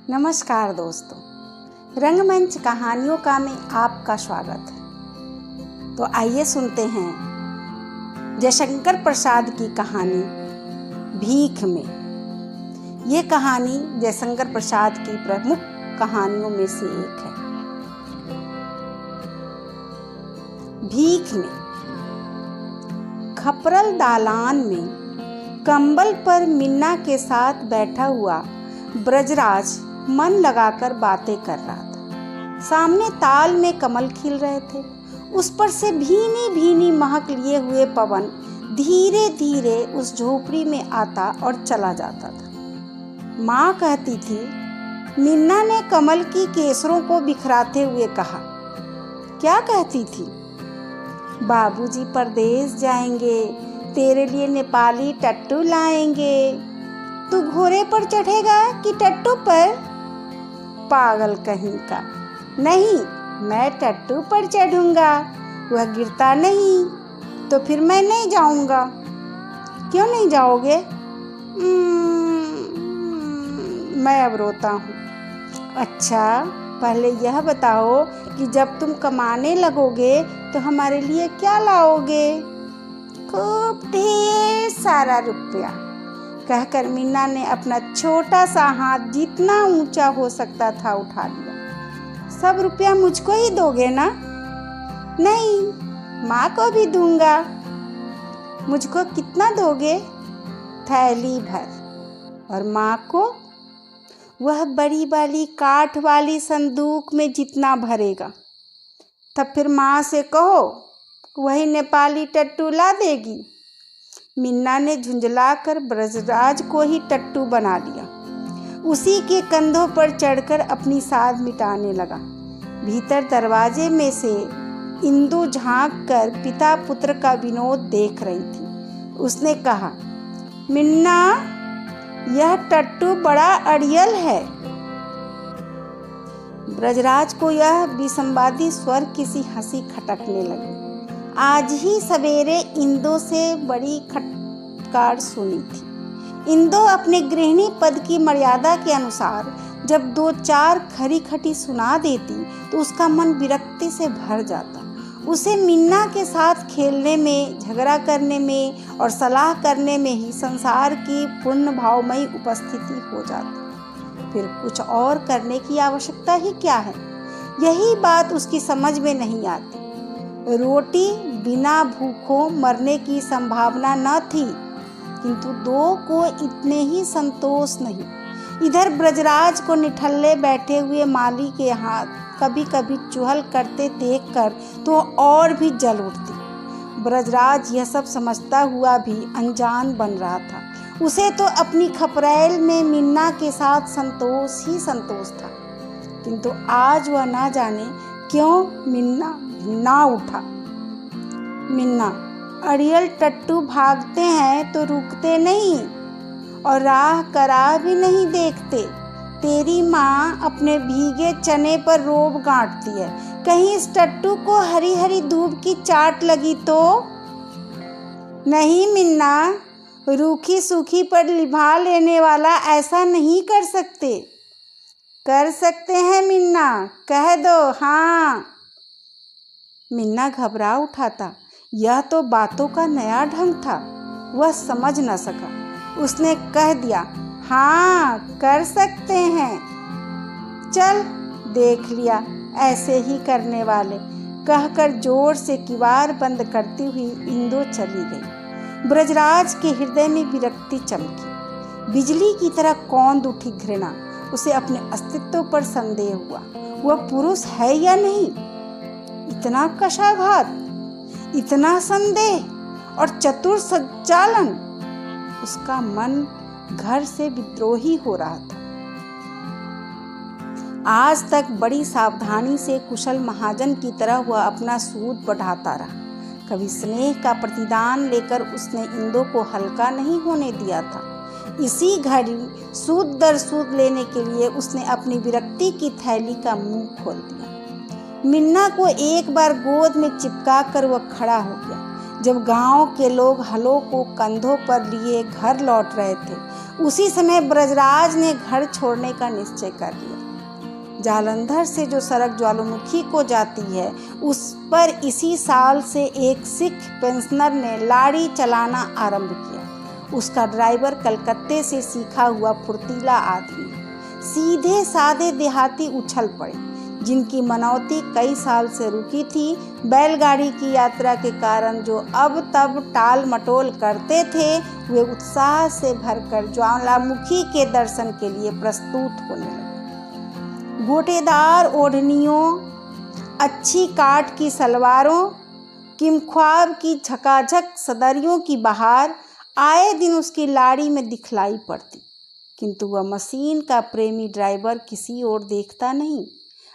नमस्कार दोस्तों, रंगमंच कहानियों का में आपका स्वागत है। तो आइए सुनते हैं जयशंकर प्रसाद की कहानी भीख में। ये कहानी जयशंकर प्रसाद की प्रमुख कहानियों में से एक है। भीख में। खपरल दालान में कंबल पर मिन्ना के साथ बैठा हुआ ब्रजराज मन लगाकर बातें कर रहा था। सामने ताल में कमल खिल रहे थे। उस पर से भीनी भीनी महक लिए हुए पवन धीरे धीरे उस झोपड़ी में आता और चला जाता था। माँ कहती थी, मिन्ना ने कमल की केसरों को बिखराते हुए कहा। क्या कहती थी? बाबूजी परदेश जाएंगे, तेरे लिए नेपाली टट्टू लाएंगे। तू घोड़े पर चढ़ेगा कि टट्टू पर? पागल कहीं का। नहीं, मैं टट्टू पर चढ़ूंगा, वह गिरता नहीं। तो फिर मैं नहीं जाऊंगा। क्यों नहीं जाओगे? मैं अब रोता हूँ। अच्छा, पहले यह बताओ कि जब तुम कमाने लगोगे तो हमारे लिए क्या लाओगे? खूब ढेर सारा रुपया, कहकर मिन्ना ने अपना छोटा सा हाथ जितना ऊंचा हो सकता था उठा लिया। सब रुपया मुझको ही दोगे ना? नहीं, माँ को भी दूंगा। मुझको कितना दोगे? थैली भर। और माँ को? वह बड़ी वाली काठ वाली संदूक में जितना भरेगा। तब फिर माँ से कहो, वही नेपाली टट्टू ला देगी। मिन्ना ने झुंझलाकर ब्रजराज को ही टट्टू बना लिया। उसी के कंधों पर चढ़कर अपनी साध मिटाने लगा। भीतर दरवाजे में से इंदु झांक कर पिता पुत्र का विनोद देख रही थी। उसने कहा, मिन्ना, यह टट्टू बड़ा अड़ियल है। ब्रजराज को यह विसंवादी स्वर किसी हंसी खटकने लगी। आज ही सवेरे इंदो से बड़ी खटकार सुनी थी। इंदो अपने गृहिणी पद की मर्यादा के अनुसार जब दो चार खरी खटी सुना देती तो उसका मन विरक्ति से भर जाता। उसे मिन्ना के साथ खेलने में, झगड़ा करने में और सलाह करने में ही संसार की पूर्ण भावमयी उपस्थिति हो जाती। फिर कुछ और करने की आवश्यकता ही क्या है? यही बात उसकी समझ में नहीं आती। रोटी बिना भूखों मरने की संभावना न थी, किंतु दो को इतने ही संतोष नहीं। इधर ब्रजराज को निठल्ले बैठे हुए माली के हाथ कभी कभी चुहल करते देखकर तो और भी जल उठती। ब्रजराज यह सब समझता हुआ भी अनजान बन रहा था। उसे तो अपनी खपरैल में मिन्ना के साथ संतोष ही संतोष था, किंतु आज वह ना जाने क्यों मिन्ना उठा। मिन्ना, अड़ियल टट्टू भागते हैं तो रुकते नहीं और राह करा भी नहीं देखते। तेरी माँ अपने भीगे चने पर रोब गांठती है, कहीं इस टट्टू को हरी हरी धूप की चाट लगी तो? नहीं मिन्ना, रूखी सूखी पर लिभा लेने वाला ऐसा नहीं कर सकते। कर सकते हैं मिन्ना, कह दो हाँ। मिन्ना घबरा उठा था। यह तो बातों का नया ढंग था। वह समझ न सका। उसने कह दिया, हाँ कर सकते हैं। चल देख लिया ऐसे ही करने वाले, कहकर जोर से किवाड़ बंद करती हुई इंदो चली गई। ब्रजराज के हृदय में विरक्ति चमकी। बिजली की तरह कौंध उठी घृणा। उसे अपने अस्तित्व पर संदेह हुआ। वह पुरुष है या नहीं? इतना कशाघात, इतना संदेह और चतुर संचालन। उसका मन घर से विद्रोही हो रहा था। आज तक बड़ी सावधानी से कुशल महाजन की तरह वह अपना सूद बढ़ाता रहा। कभी स्नेह का प्रतिदान लेकर उसने इंदो को हल्का नहीं होने दिया था। इसी घड़ी सूद दर सूद लेने के लिए उसने अपनी विरक्ति की थैली का मुंह खोल दिया। मिन्ना को एक बार गोद में चिपका कर वह खड़ा हो गया। जब गांव के लोग हलों को कंधों पर लिए घर लौट रहे थे, उसी समय ब्रजराज ने घर छोड़ने का निश्चय कर लिया। जालंधर से जो सड़क ज्वालामुखी को जाती है, उस पर इसी साल से एक सिख पेंशनर ने लाड़ी चलाना आरंभ किया। उसका ड्राइवर कलकत्ते से सीखा हुआ फुर्तीला आदमी, सीधे साधे देहाती उछल पड़े, जिनकी मनौती कई साल से रुकी थी। बैलगाड़ी की यात्रा के कारण जो अब तब टाल मटोल करते थे, वे उत्साह से भरकर ज्वालामुखी के दर्शन के लिए प्रस्तुत होने लगे। गोटेदार ओढ़नियों, अच्छी काट की सलवारों, किमख्वाब की झकाझक सदरियों की बहार आए दिन उसकी लाड़ी में दिखलाई पड़ती, किंतु वह मशीन का प्रेमी ड्राइवर किसी ओर देखता नहीं।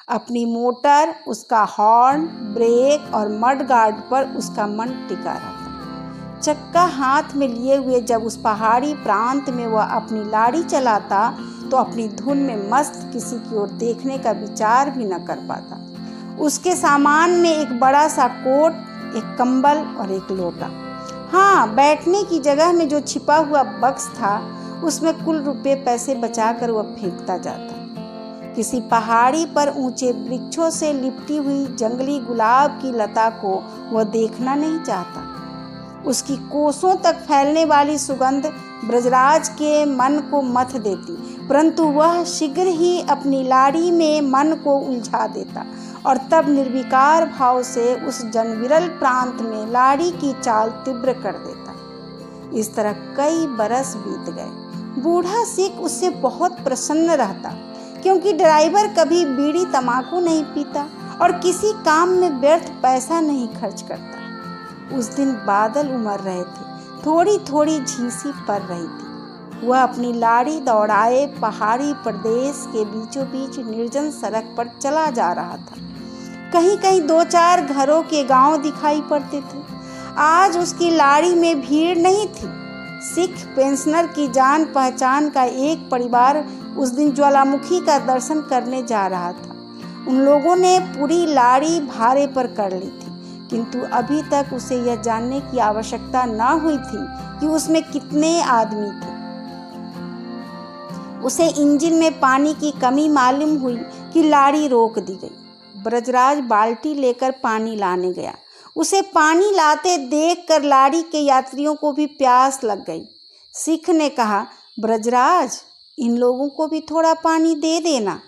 अपनी मोटर, उसका हॉर्न, ब्रेक और मड गार्ड पर उसका मन टिका रहता। चक्का हाथ में लिए हुए जब उस पहाड़ी प्रांत में वह अपनी लाड़ी चलाता, तो अपनी धुन में मस्त किसी की ओर देखने का विचार भी न कर पाता। उसके सामान में एक बड़ा सा कोट, एक कंबल और एक लोटा। हाँ, बैठने की जगह में जो छिपा हुआ बक्स था, उसमें कुल रुपये पैसे बचाकर वह फेंकता जाता। किसी पहाड़ी पर ऊंचे वृक्षों से लिपटी हुई जंगली गुलाब की लता को वह देखना नहीं चाहता। उसकी कोसों तक फैलने वाली सुगंध ब्रजराज के मन को मथ देती, परंतु वह शीघ्र ही अपनी लाड़ी में मन को उलझा देता और तब निर्विकार भाव से उस जनविरल प्रांत में लाड़ी की चाल तीव्र कर देता। इस तरह कई बरस बीत गए। बूढ़ा सिख उससे बहुत प्रसन्न रहता, क्योंकि ड्राइवर कभी बीड़ी तमाकू नहीं पीता और किसी काम में व्यर्थ पैसा नहीं खर्च करता। उस दिन बादल उमड़ रहे थे, थोड़ी थोड़ी झींसी पड़ रही थी। वह अपनी लाड़ी दौड़ाए पहाड़ी प्रदेश के बीचों बीच निर्जन सड़क पर चला जा रहा था। कहीं कहीं 2-4 घरों के गांव दिखाई पड़ते थे। आज उसकी लाड़ी में भीड़ नहीं थी। सिख पेंशनर की जान पहचान का एक परिवार उस दिन ज्वालामुखी का दर्शन करने जा रहा था। उन लोगों ने पूरी लाड़ी भाड़े पर कर ली थी, किंतु अभी तक उसे यह जानने की आवश्यकता न हुई थी कि उसमें कितने आदमी थे। उसे इंजन में पानी की कमी मालूम हुई कि लाड़ी रोक दी गई। ब्रजराज बाल्टी लेकर पानी लाने गया। उसे पानी लाते देखकर लाड़ी के यात्रियों को भी प्यास लग गई। सिख ने कहा, ब्रजराज, इन लोगों को भी थोड़ा पानी दे देना।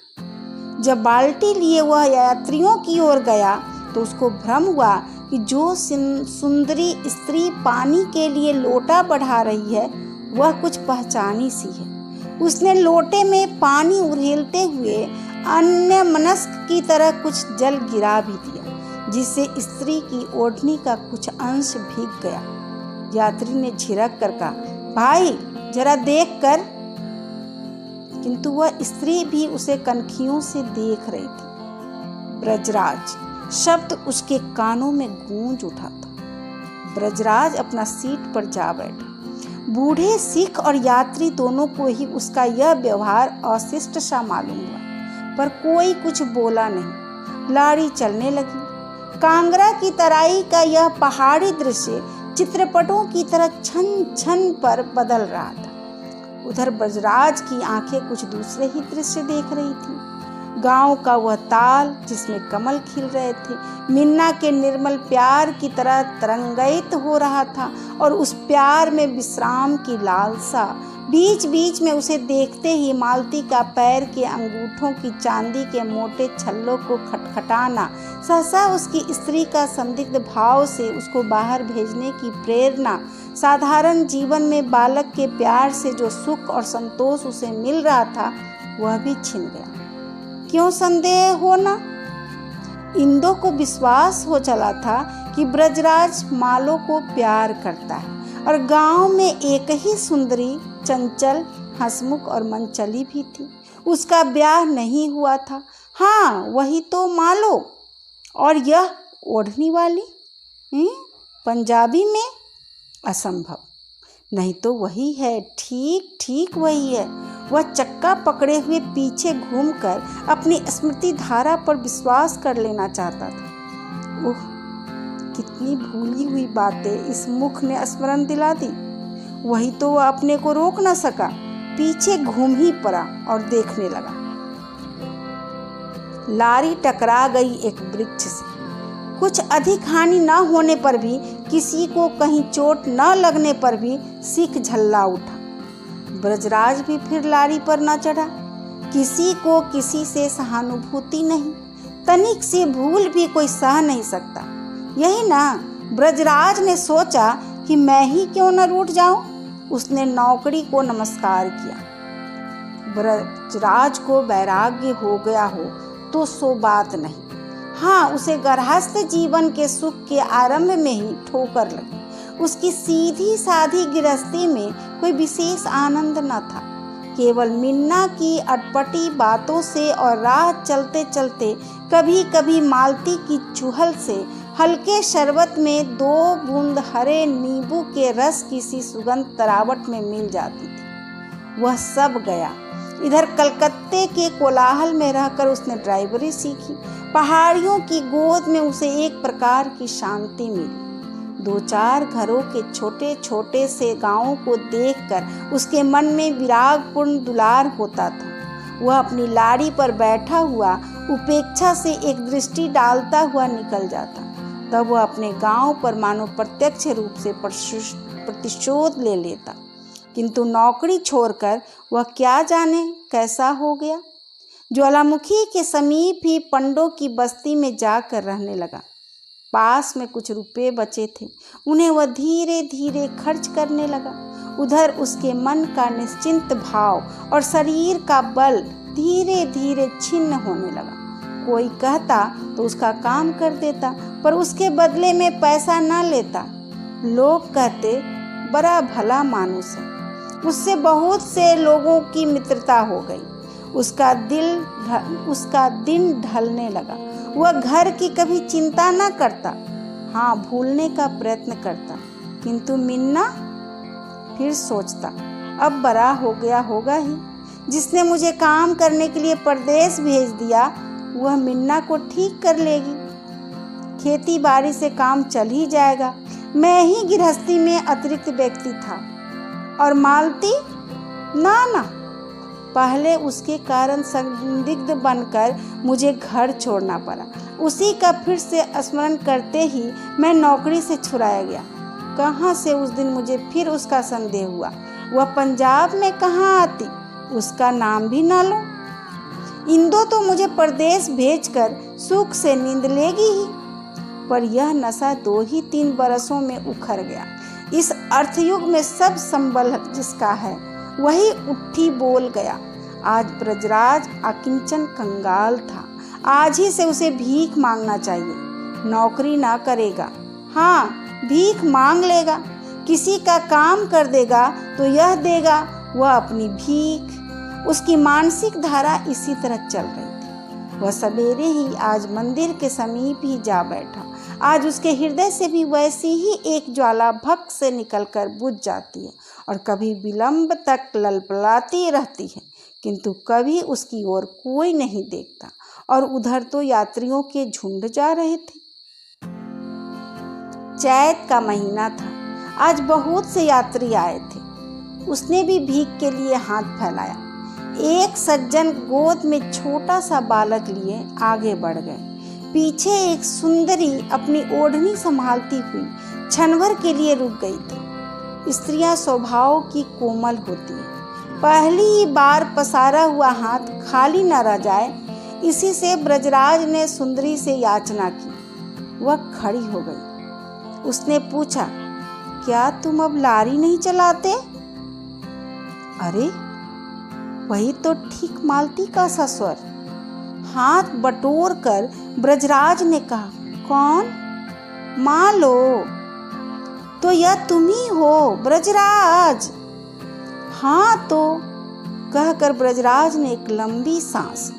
जब बाल्टी लिए वह यात्रियों की ओर गया, तो उसको भ्रम हुआ कि जो सुंदरी स्त्री पानी के लिए लोटा बढ़ा रही है, वह कुछ पहचानी सी है। उसने लोटे में पानी उड़ेलते हुए अन्यमनस्क की तरह कुछ जल गिरा भी दिया, जिससे स्त्री की ओढ़नी का कुछ अंश भीग गया। यात्री ने झिरक कर कहा, भाई जरा देख कर, किंतु वह स्त्री भी उसे कनखियों से देख रही थी। ब्रजराज शब्द उसके कानों में गूंज उठा था। ब्रजराज अपना सीट पर जा बैठा। बूढ़े सिख और यात्री दोनों को ही उसका यह व्यवहार अशिष्ट सा मालूम हुआ, पर कोई कुछ बोला नहीं। लाड़ी चलने लगी। कांगड़ा की तराई का यह पहाड़ी दृश्य चित्रपटों की तरह छन छन पर बदल रहा था। उधर ब्रजराज की आंखें कुछ दूसरे ही दृश्य देख रही थी। गांव का वह ताल जिसमें कमल खिल रहे थे, मिन्ना के निर्मल प्यार की तरह तरंगायित हो रहा था, और उस प्यार में विश्राम की लालसा। बीच बीच में उसे देखते ही मालती का पैर के अंगूठों की चांदी के मोटे छल्लों को खटखटाना, सहसा उसकी स्त्री का संदिग्ध भाव से उसको बाहर भेजने की प्रेरणा, साधारण जीवन में बालक के प्यार से जो सुख और संतोष उसे मिल रहा था, वह भी छिन गया। क्यों संदेह होना? इंदो को विश्वास हो चला था कि ब्रजराज मालो को प्यार करता है, और गांव में एक ही सुंदरी, चंचल, हंसमुख और मनचली भी थी। उसका ब्याह नहीं हुआ था। हाँ, वही तो मालो। और यह ओढ़नी वाली पंजाबी में? असंभव। नहीं तो वही है, ठीक ठीक वही है। वह चक्का पकड़े हुए पीछे घूमकर अपनी स्मृति धारा पर विश्वास कर लेना चाहता था। ओह, कितनी भूली हुई बातें इस मुख ने स्मरण दिला दी। वही तो वह अपने को रोक न सका। पीछे घूम ही पड़ा और देखने लगा। लारी टकरा गई एक वृक्ष से। कुछ अधिक हानि न होने पर भी, किसी को कहीं चोट न लगने पर भी सिख झल्ला उठा। ब्रजराज भी फिर लारी पर न चढ़ा। किसी को किसी से सहानुभूति नहीं, तनिक सी भूल भी कोई सह नहीं सकता। यही ना, ब्रजराज ने सोचा कि मैं ही क्यों न रूठ जाऊं। उसने नौकरी को नमस्कार किया। ब्रजराज को वैराग्य हो गया हो तो सो बात नहीं। हाँ, उसे गृहस्थ जीवन के सुख के आरंभ में ही ठोकर लगी। उसकी सीधी साधी गृहस्थी में कोई विशेष आनंद न था। केवल मिन्ना की अटपटी बातों से और राह चलते चलते कभी कभी मालती की चुहल से हल्के शरबत में 2 बूंद हरे नींबू के रस की सी सुगंध तरावट में मिल जाती थी। वह सब गया। इधर कलकत्ते के कोलाहल में रहकर उसने ड्राइवरी सीखी। पहाड़ियों की गोद में उसे एक प्रकार की शांति मिली। 2-4 घरों के छोटे छोटे से गांवों को देखकर उसके मन में विरागपूर्ण दुलार होता था। वह अपनी लाड़ी पर बैठा हुआ उपेक्षा से एक दृष्टि डालता हुआ निकल जाता। तब वह अपने गांव पर मानो प्रत्यक्ष रूप से प्रतिशोध ले लेता। किंतु नौकरी छोड़कर वह क्या जाने कैसा हो गया। ज्वालामुखी के समीप ही पंडों की बस्ती में जाकर रहने लगा। पास में कुछ रुपए बचे थे, उन्हें वह धीरे धीरे खर्च करने लगा। उधर उसके मन का निश्चिंत भाव और शरीर का बल धीरे धीरे छिन्न होने लगा। कोई कहता तो उसका काम कर देता, पर उसके बदले में पैसा न लेता। लोग कहते बड़ा भला मानुस है। उससे बहुत से लोगों की मित्रता हो गई। उसका दिन ढलने लगा। वह घर की कभी चिंता न करता। हाँ, भूलने का प्रयत्न करता, किंतु मिन्ना फिर सोचता, अब बड़ा हो गया होगा ही। जिसने मुझे काम करने के लिए परदेश भेज दिया, वह मिन्ना को ठीक कर लेगी। खेती बाड़ी से काम चल ही जाएगा। मैं ही गृहस्थी में अतिरिक्त व्यक्ति था। और मालती ना, पहले उसके कारण संदिग्ध बनकर मुझे घर छोड़ना पड़ा। उसी का फिर से स्मरण करते ही मैं नौकरी से छुड़ाया गया। कहाँ से उस दिन मुझे फिर उसका संदेह हुआ। वह पंजाब में कहाँ आती, उसका नाम भी ना लो। इंदो तो मुझे परदेश भेजकर सुख से नींद लेगी ही, पर यह नशा 2 ही 3 बरसों में उखड़ गया। इस अर्थयुग में सब संबल जिसका है वही उठी बोल गया। आज ब्रजराज अकिंचन कंगाल था। आज ही से उसे भीख मांगना चाहिए। नौकरी ना करेगा, हाँ भीख मांग लेगा। किसी का काम कर देगा तो यह देगा वह अपनी भीख। उसकी मानसिक धारा इसी तरह चल रही थी। वह सवेरे ही आज मंदिर के समीप ही जा बैठा। आज उसके हृदय से भी वैसी ही एक ज्वाला भक्त से निकलकर बुझ जाती है और कभी विलंब तक ललपलाती रहती है, किंतु कभी उसकी ओर कोई नहीं देखता। और उधर तो यात्रियों के झुंड जा रहे थे। चैत का महीना था। आज बहुत से यात्री आए थे। उसने भी भीख के लिए हाथ फैलाया। एक सज्जन गोद में छोटा सा बालक लिए आगे बढ़ गए। पीछे एक सुंदरी अपनी ओढ़नी संभालती हुई क्षणभर के लिए रुक गई थी। स्त्रियां स्वभाव की कोमल होती हैं। पहली बार पसारा हुआ हाथ खाली न रह जाए, इसी से ब्रजराज ने सुंदरी से याचना की। वह खड़ी हो गई। उसने पूछा, क्या तुम अब लारी नहीं चलाते? अरे वही तो ठीक मालती का सा स्वर। हाथ बटोर कर ब्रजराज ने कहा, कौन? माँ लो। तो यह तुम ही हो ब्रजराज? हाँ तो, कहकर ब्रजराज ने एक लंबी सांस।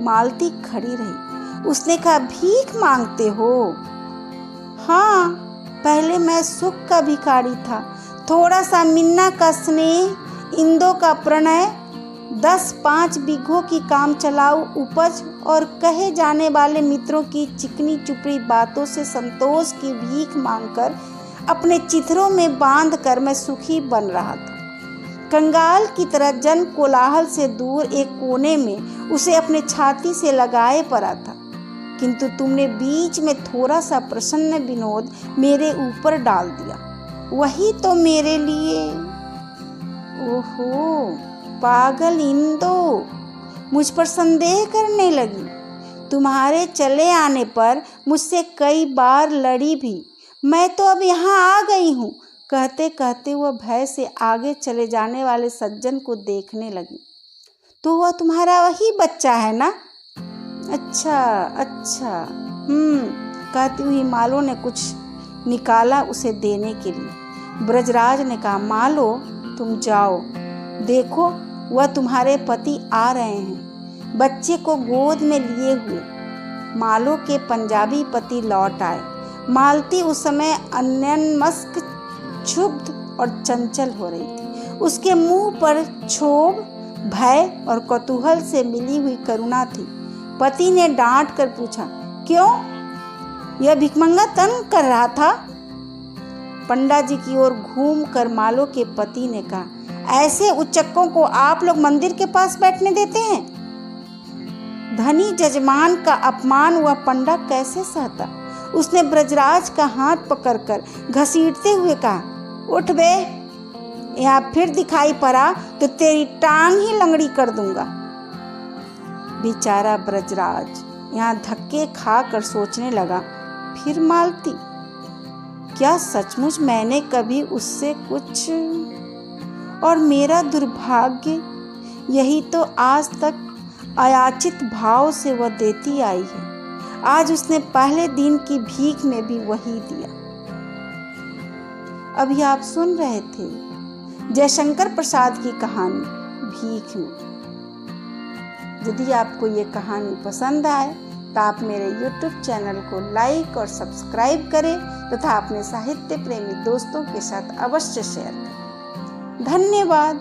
मालती खड़ी रही। उसने कहा, भीख मांगते हो? हाँ, पहले मैं सुख का भिखारी था। थोड़ा सा मिन्ना का स्नेह, इंदो का प्रणय, 10-5 बीघों की काम चलाऊ उपज और कहे जाने वाले मित्रों की चिकनी चुपड़ी बातों से संतोष की भीख मांगकर अपने चिथड़ों में बांध कर मैं सुखी बन रहा था। कंगाल की तरह जन कोलाहल से दूर एक कोने में उसे अपने छाती से लगाए पड़ा था, किंतु तुमने बीच में थोड़ा सा प्रसन्न विनोद मेरे ऊपर डाल दिया, वही तो मेरे लिए। ओहो, पागल इंदो मुझ पर संदेह करने लगी। तुम्हारे चले आने पर मुझसे कई बार लड़ी भी, मैं तो अब यहाँ आ गई हूँ। कहते कहते वह भय से आगे चले जाने वाले सज्जन को देखने लगी। तो वह तुम्हारा वही बच्चा है ना? अच्छा अच्छा, कहती हुई मालो ने कुछ निकाला उसे देने के लिए। ब्रजराज ने कहा, मालो तुम जाओ, देखो वह तुम्हारे पति आ रहे हैं, बच्चे को गोद में लिए हुए। मालो के पंजाबी पति लौट आए। मालती उस समय अन्यन्मस्क, क्षुब्ध और चंचल हो रही थी। उसके मुंह पर क्षोभ, भय और कौतूहल से मिली हुई करुणा थी। पति ने डांट कर पूछा, क्यों? यह भिखमंगा तंग कर रहा था? पंडा जी की ओर घूम कर मालो के पति ने कहा, ऐसे उच्चकों को आप लोग मंदिर के पास बैठने देते हैं? धनी जजमान का अपमान वह पंडा कैसे सहता? उसने ब्रजराज का हाथ पकड़कर घसीटते हुए कहा, उठ बे, यहाँ फिर दिखाई पड़ा तो तेरी टांग ही लंगड़ी कर दूंगा। बेचारा ब्रजराज यहाँ धक्के खाकर सोचने लगा, फिर मालती, क्या सचमुच मैंने कभी उससे कुछ? और मेरा दुर्भाग्य, यही तो आज तक अयाचित भाव से वह देती आई है। आज उसने पहले दिन की भीख में भी वही दिया। अभी आप सुन रहे थे जयशंकर प्रसाद की कहानी भीख में। यदि आपको ये कहानी पसंद आए तो आप मेरे YouTube चैनल को लाइक और सब्सक्राइब करें तथा अपने साहित्य प्रेमी दोस्तों के साथ अवश्य शेयर करें। धन्यवाद।